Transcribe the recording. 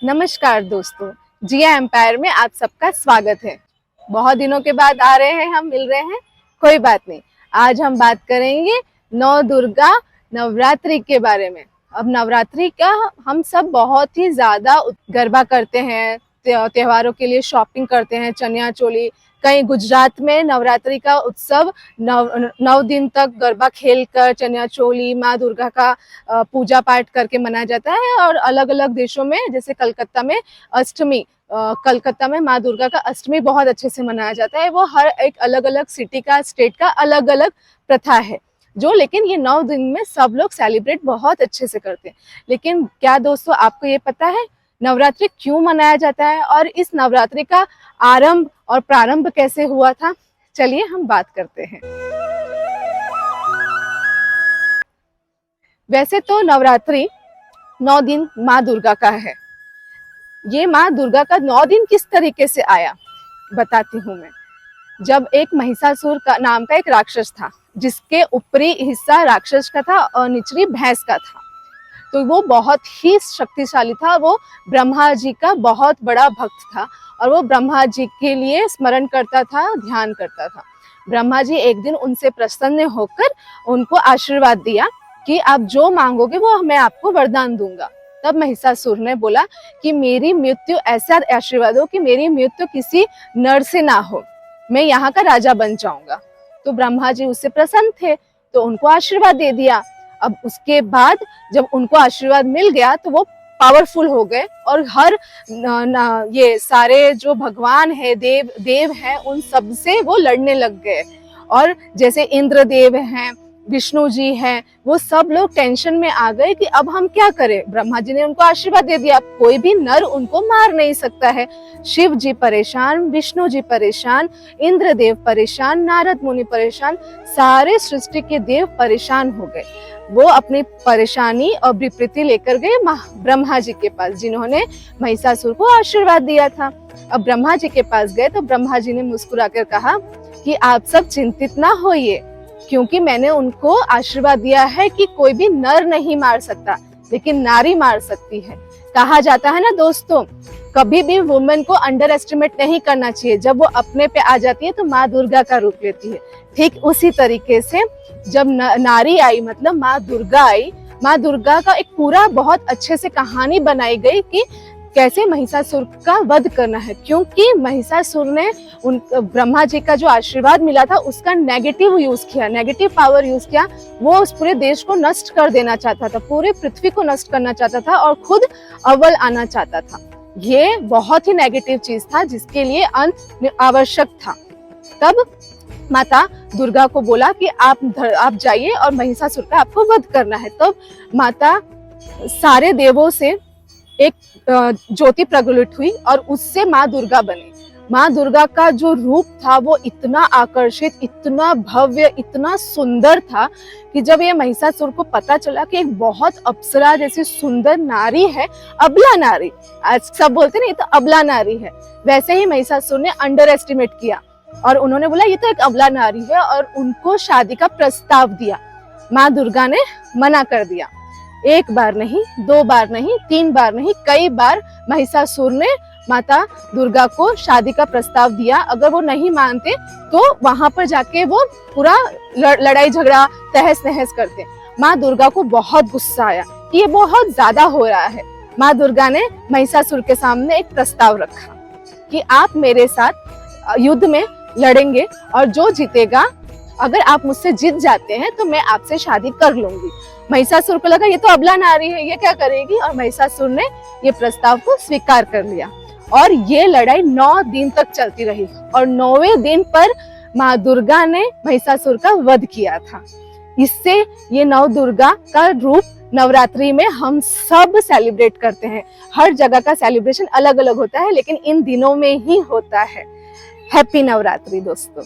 नमस्कार दोस्तों, जिया एम्पायर में आप सबका स्वागत है। बहुत दिनों के बाद आ रहे हैं, हम मिल रहे हैं, कोई बात नहीं। आज हम बात करेंगे नौ दुर्गा नवरात्रि के बारे में। अब नवरात्रि का हम सब बहुत ही ज्यादा गरबा करते हैं, त्योहारों के लिए शॉपिंग करते हैं, चनिया चोली। कहीं गुजरात में नवरात्रि का उत्सव 9 दिन तक गरबा खेलकर चनिया चोली माँ दुर्गा का पूजा पाठ करके मनाया जाता है। और अलग अलग देशों में जैसे कलकत्ता में अष्टमी, कलकत्ता में माँ दुर्गा का अष्टमी बहुत अच्छे से मनाया जाता है। वो हर एक अलग अलग सिटी का, स्टेट का अलग अलग प्रथा है जो, लेकिन ये 9 दिन में सब लोग सेलिब्रेट बहुत अच्छे से करते हैं। लेकिन क्या दोस्तों, आपको ये पता है नवरात्रि क्यों मनाया जाता है और इस नवरात्रि का आरंभ और प्रारंभ कैसे हुआ था? चलिए हम बात करते हैं। वैसे तो नवरात्रि 9 दिन माँ दुर्गा का है। ये माँ दुर्गा का 9 दिन किस तरीके से आया बताती हूँ मैं। जब एक महिषासुर का नाम का एक राक्षस था, जिसके ऊपरी हिस्सा राक्षस का था और निचली भैंस का था, तो वो बहुत ही शक्तिशाली था। वो ब्रह्मा जी का बहुत बड़ा भक्त था और वो ब्रह्मा जी के लिए स्मरण करता था, ध्यान करता था। ब्रह्मा जी एक दिन उनसे प्रसन्न होकर उनको आशीर्वाद दिया कि आप जो मांगोगे वो मैं आपको वरदान दूंगा। तब महिषासुर ने बोला कि मेरी मृत्यु, ऐसा आशीर्वाद हो कि मेरी मृत्यु किसी नर से ना हो, मैं यहाँ का राजा बन जाऊंगा। तो ब्रह्मा जी उससे प्रसन्न थे तो उनको आशीर्वाद दे दिया। अब उसके बाद जब उनको आशीर्वाद मिल गया तो वो पावरफुल हो गए और हर ये सारे जो भगवान है, देव हैं, उन सब से वो लड़ने लग गए। और जैसे इंद्र देव हैं, विष्णु जी हैं, वो सब लोग टेंशन में आ गए कि अब हम क्या करें। ब्रह्मा जी ने उनको आशीर्वाद दे दिया, कोई भी नर उनको मार नहीं सकता है। शिव जी परेशान, विष्णु जी परेशान, इंद्र देव परेशान, नारद मुनि परेशान, सारे सृष्टि के देव परेशान हो गए। वो अपनी परेशानी और विपत्ति लेकर गए ब्रह्मा जी के पास, जिन्होंने महिषासुर को आशीर्वाद दिया था। अब ब्रह्मा जी के पास गए तो ब्रह्मा जी ने मुस्कुराकर कहा कि आप सब चिंतित ना होइए, क्योंकि मैंने उनको आशीर्वाद दिया है कि कोई भी नर नहीं मार सकता, लेकिन नारी मार सकती है। कहा जाता है ना दोस्तों, कभी भी वुमेन को अंडर एस्टिमेट नहीं करना चाहिए। जब वो अपने पे आ जाती है तो माँ दुर्गा का रूप लेती है। ठीक उसी तरीके से जब नारी आई, मतलब माँ दुर्गा आई, माँ दुर्गा का एक पूरा बहुत अच्छे से कहानी बनाई गई कि कैसे महिषासुर का वध करना है। क्योंकि महिषासुर ने उन ब्रह्मा जी का जो आशीर्वाद मिला था उसका नेगेटिव यूज किया, नेगेटिव पावर यूज किया। वो उस पूरे देश को नष्ट कर देना चाहता था, पूरे पृथ्वी को नष्ट करना चाहता था और खुद अव्वल आना चाहता था। ये बहुत ही नेगेटिव चीज था जिसके लिए अंत आवश्यक था। तब माता दुर्गा को बोला कि आप जाइए और महिषासुर का आपको वध करना है। तब माता सारे देवों से एक ज्योति प्रज्वलित हुई और उससे माँ दुर्गा बनी। माँ दुर्गा का जो रूप था वो इतना आकर्षित, इतना भव्य, इतना सुंदर था कि जब ये महिषासुर को पता चला कि एक बहुत अप्सरा जैसी सुंदर नारी है, अबला नारी, आज सब बोलते ना ये तो अबला नारी है, वैसे ही महिषासुर ने अंडर एस्टिमेट किया और उन्होंने बोला ये तो एक अबला नारी है और उनको शादी का प्रस्ताव दिया। माँ दुर्गा ने मना कर दिया। एक बार नहीं, 2 बार नहीं, 3 बार नहीं, कई बार महिषासुर ने माता दुर्गा को शादी का प्रस्ताव दिया। अगर वो नहीं मानते तो वहां पर जाके वो पूरा लड़ाई झगड़ा, तहस नहस करते। माँ दुर्गा को बहुत गुस्सा आया कि ये बहुत ज्यादा हो रहा है। माँ दुर्गा ने महिषासुर के सामने एक प्रस्ताव रखा कि आप मेरे साथ युद्ध में लड़ेंगे और जो जीतेगा, अगर आप मुझसे जीत जाते हैं तो मैं आपसे शादी कर लूंगी। महिषासुर को लगा ये तो अबला नारी है, ये क्या करेगी, और महिषासुर ने ये प्रस्ताव को स्वीकार कर लिया और ये लड़ाई 9 दिन तक चलती रही और 9वें दिन पर माँ दुर्गा ने महिषासुर का वध किया था। इससे ये नौ दुर्गा का रूप नवरात्रि में हम सब सेलिब्रेट करते हैं। हर जगह का सेलिब्रेशन अलग अलग होता है, लेकिन इन दिनों में ही होता है। हैप्पी नवरात्रि दोस्तों।